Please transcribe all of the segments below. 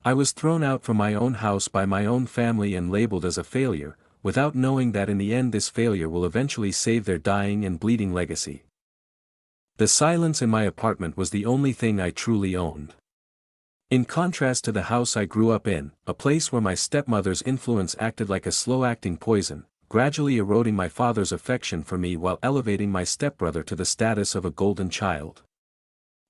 I was thrown out from my own house by my own family and labeled as a failure, without knowing that in the end this failure will eventually save their dying and bleeding legacy. The silence in my apartment was the only thing I truly owned. In contrast to the house I grew up in, a place where my stepmother's influence acted like a slow-acting poison, gradually eroding my father's affection for me while elevating my stepbrother to the status of a golden child.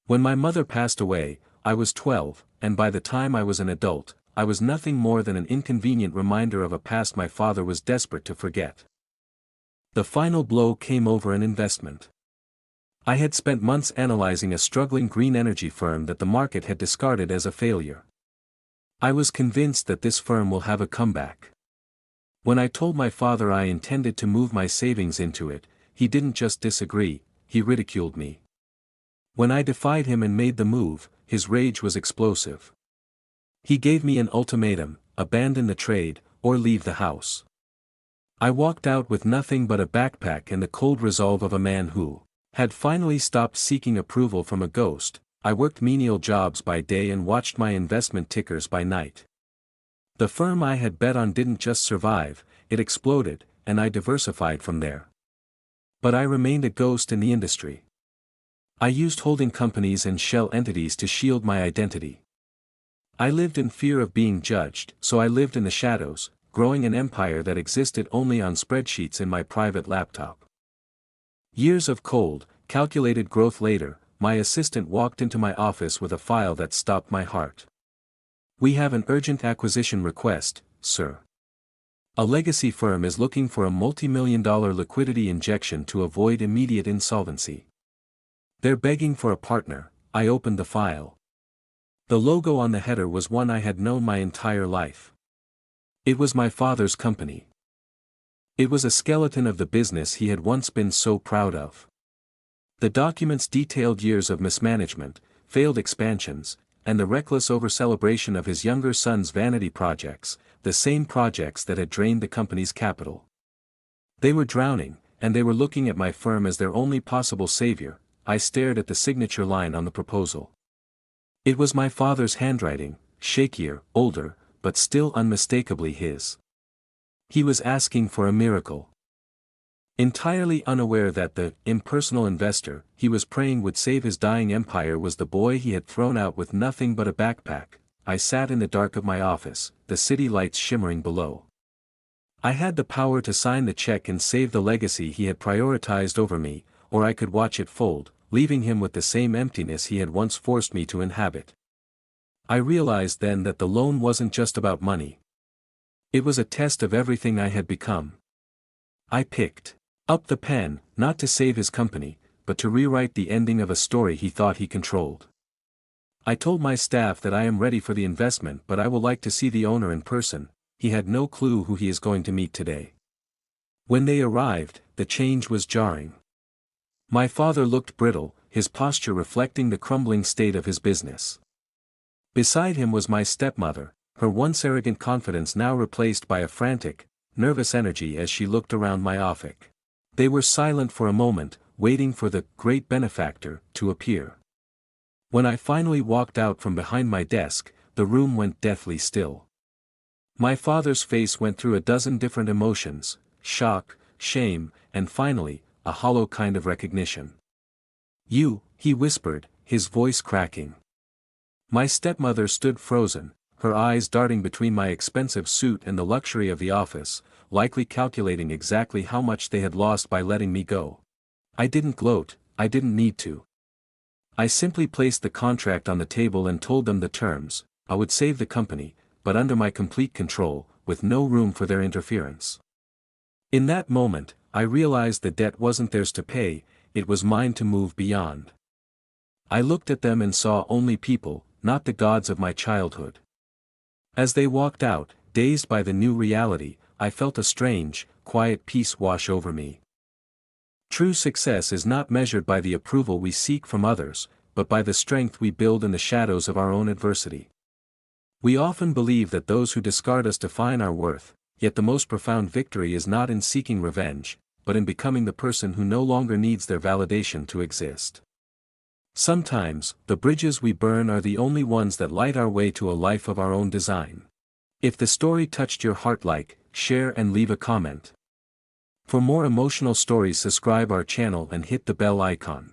When my mother passed away, I was 12, and by the time I was an adult, I was nothing more than an inconvenient reminder of a past my father was desperate to forget. The final blow came over an investment. I had spent months analyzing a struggling green energy firm that the market had discarded as a failure. I was convinced that this firm will have a comeback. When I told my father I intended to move my savings into it, he didn't just disagree, he ridiculed me. When I defied him and made the move, his rage was explosive. He gave me an ultimatum: abandon the trade, or leave the house. I walked out with nothing but a backpack and the cold resolve of a man who had finally stopped seeking approval from a ghost. I worked menial jobs by day and watched my investment tickers by night. The firm I had bet on didn't just survive, it exploded, and I diversified from there. But I remained a ghost in the industry. I used holding companies and shell entities to shield my identity. I lived in fear of being judged, so I lived in the shadows, growing an empire that existed only on spreadsheets in my private laptop. Years of cold, calculated growth later, my assistant walked into my office with a file that stopped my heart. "We have an urgent acquisition request, sir. A legacy firm is looking for a multi-million-dollar liquidity injection to avoid immediate insolvency. They're begging for a partner." I opened the file. The logo on the header was one I had known my entire life. It was my father's company. It was a skeleton of the business he had once been so proud of. The documents detailed years of mismanagement, failed expansions, and the reckless over-celebration of his younger son's vanity projects, the same projects that had drained the company's capital. They were drowning, and they were looking at my firm as their only possible savior. I stared at the signature line on the proposal. It was my father's handwriting, shakier, older, but still unmistakably his. He was asking for a miracle. Entirely unaware that the impersonal investor he was praying would save his dying empire was the boy he had thrown out with nothing but a backpack, I sat in the dark of my office, the city lights shimmering below. I had the power to sign the check and save the legacy he had prioritized over me, or I could watch it fold, leaving him with the same emptiness he had once forced me to inhabit. I realized then that the loan wasn't just about money. It was a test of everything I had become. I picked up the pen, not to save his company, but to rewrite the ending of a story he thought he controlled. I told my staff that I am ready for the investment, but I will like to see the owner in person. He had no clue who he is going to meet today. When they arrived, the change was jarring. My father looked brittle, his posture reflecting the crumbling state of his business. Beside him was my stepmother, her once arrogant confidence now replaced by a frantic, nervous energy as she looked around my office. They were silent for a moment, waiting for the great benefactor to appear. When I finally walked out from behind my desk, the room went deathly still. My father's face went through a dozen different emotions: shock, shame, and finally, a hollow kind of recognition. "You," he whispered, his voice cracking. My stepmother stood frozen, her eyes darting between my expensive suit and the luxury of the office, likely calculating exactly how much they had lost by letting me go. I didn't gloat, I didn't need to. I simply placed the contract on the table and told them the terms. I would save the company, but under my complete control, with no room for their interference. In that moment, I realized the debt wasn't theirs to pay, it was mine to move beyond. I looked at them and saw only people, not the gods of my childhood. As they walked out, dazed by the new reality, I felt a strange, quiet peace wash over me. True success is not measured by the approval we seek from others, but by the strength we build in the shadows of our own adversity. We often believe that those who discard us define our worth, yet the most profound victory is not in seeking revenge, but in becoming the person who no longer needs their validation to exist. Sometimes, the bridges we burn are the only ones that light our way to a life of our own design. If the story touched your heart, like, share and leave a comment. For more emotional stories, subscribe our channel and hit the bell icon.